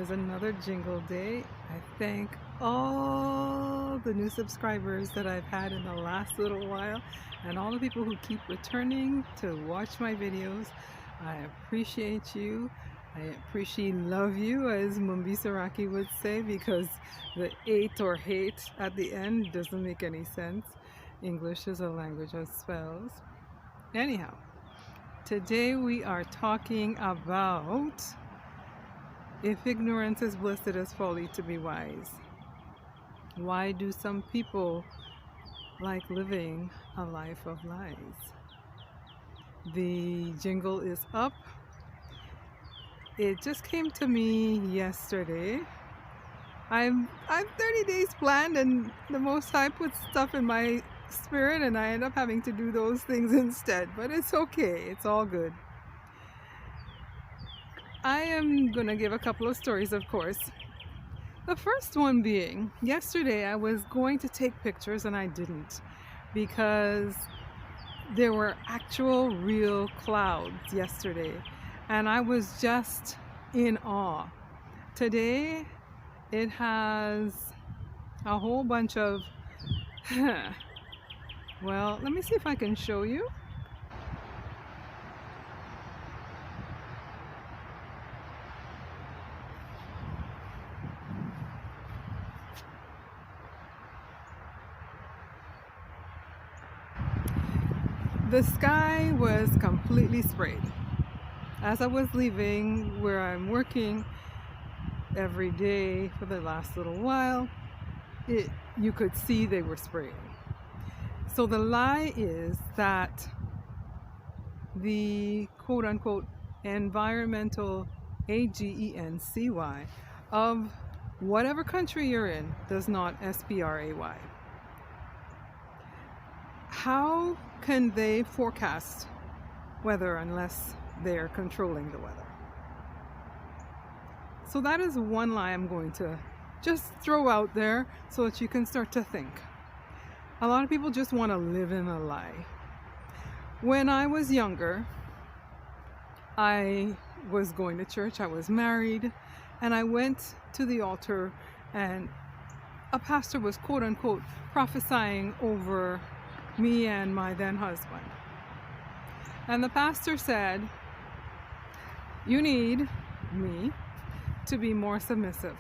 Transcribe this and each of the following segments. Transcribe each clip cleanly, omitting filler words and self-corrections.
is another jingle day. I thank all the new subscribers that I've had in the last little while and all the people who keep returning to watch my videos. I appreciate you. I appreciate love you, as Mumbi Saraki would say, because the ate or hate at the end doesn't make any sense. English is a language of spells. Anyhow, today we are talking about if ignorance is bliss, it is folly to be wise. Why do some people like living a life of lies? The jingle is up. It just came to me yesterday. I'm 30 days planned, and the Most High puts stuff in my spirit and I end up having to do those things instead, but it's okay, it's all good. I am gonna give a couple of stories, of course. The first one being, yesterday I was going to take pictures and I didn't, because there were actual real clouds yesterday and I was just in awe. Today it has a whole bunch of well, let me see if I can show you. The sky was completely sprayed. As I was leaving where I'm working every day for the last little while, you could see they were spraying. So the lie is that the quote-unquote environmental agency of whatever country you're in does not spray. How can they forecast weather unless they're controlling the weather? So that is one lie I'm going to just throw out there so that you can start to think. A lot of people just want to live in a lie. When I was younger, I was going to church, I was married, and I went to the altar and a pastor was quote-unquote prophesying over me and my then husband. And the pastor said, "You need me to be more submissive."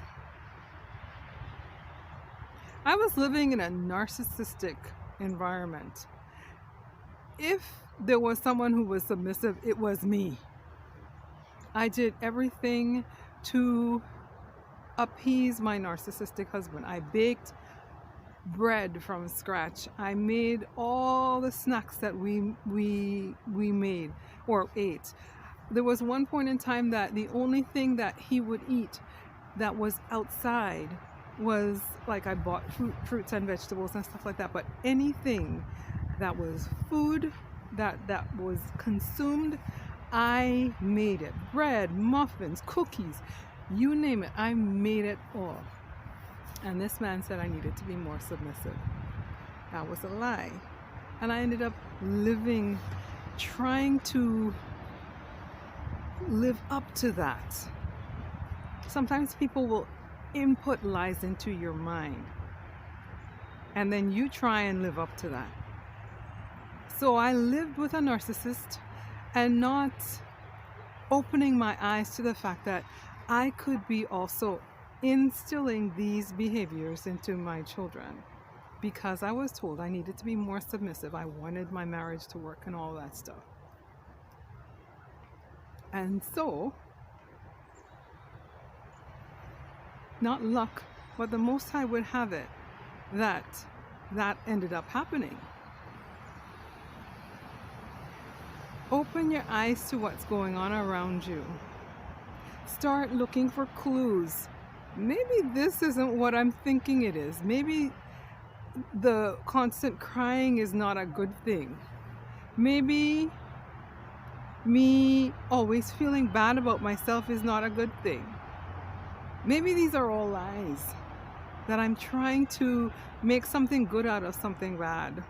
I was living in a narcissistic environment. If there was someone who was submissive, it was me. I did everything to appease my narcissistic husband. I baked bread from scratch. I made all the snacks that we made or ate. There was one point in time that the only thing that he would eat that was outside was, like, I bought fruits and vegetables and stuff like that, but anything that was food that was consumed, I made it. Bread, muffins, cookies, you name it, I made it all. And this man said I needed to be more submissive. That was a lie. And I ended up trying to live up to that. Sometimes people will input lies into your mind, and then you try and live up to that. So I lived with a narcissist and not opening my eyes to the fact that I could be also instilling these behaviors into my children, because I was told I needed to be more submissive. I wanted my marriage to work and all that stuff. And so, not luck, but the Most High would have it that ended up happening. Open your eyes to what's going on around you. Start looking for clues. Maybe this isn't what I'm thinking it is. Maybe the constant crying is not a good thing. Maybe me always feeling bad about myself is not a good thing. Maybe these are all lies, that I'm trying to make something good out of something bad.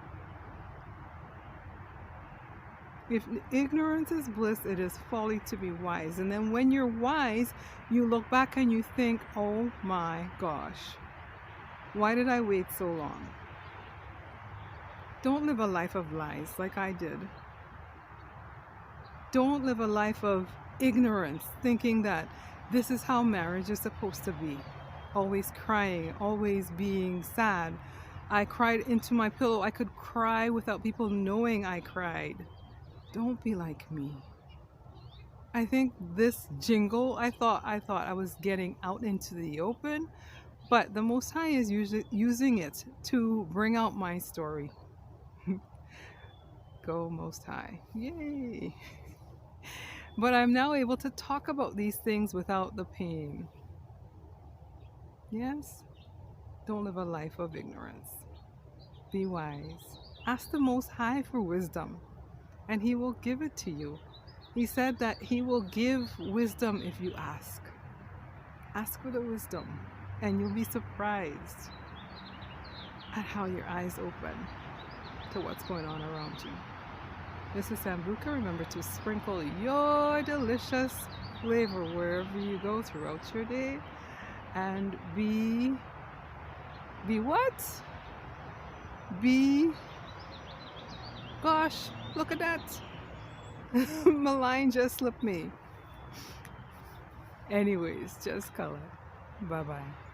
If ignorance is bliss, it is folly to be wise. And then when you're wise, you look back and you think, oh my gosh, why did I wait so long? Don't live a life of lies like I did. Don't live a life of ignorance, thinking that this is how marriage is supposed to be. Always crying, always being sad. I cried into my pillow. I could cry without people knowing I cried. Don't be like me. I think this jingle, I thought I was getting out into the open, but the Most High is using it to bring out my story. Go Most High. Yay. But I'm now able to talk about these things without the pain. Yes? Don't live a life of ignorance. Be wise. Ask the Most High for wisdom, and He will give it to you. He said that He will give wisdom if you ask. Ask for the wisdom, and you'll be surprised at how your eyes open to what's going on around you. This is Sambuka. Remember to sprinkle your delicious flavor wherever you go throughout your day. And be what? Gosh, look at that. My line just slipped me. Anyways, just color. Bye-bye.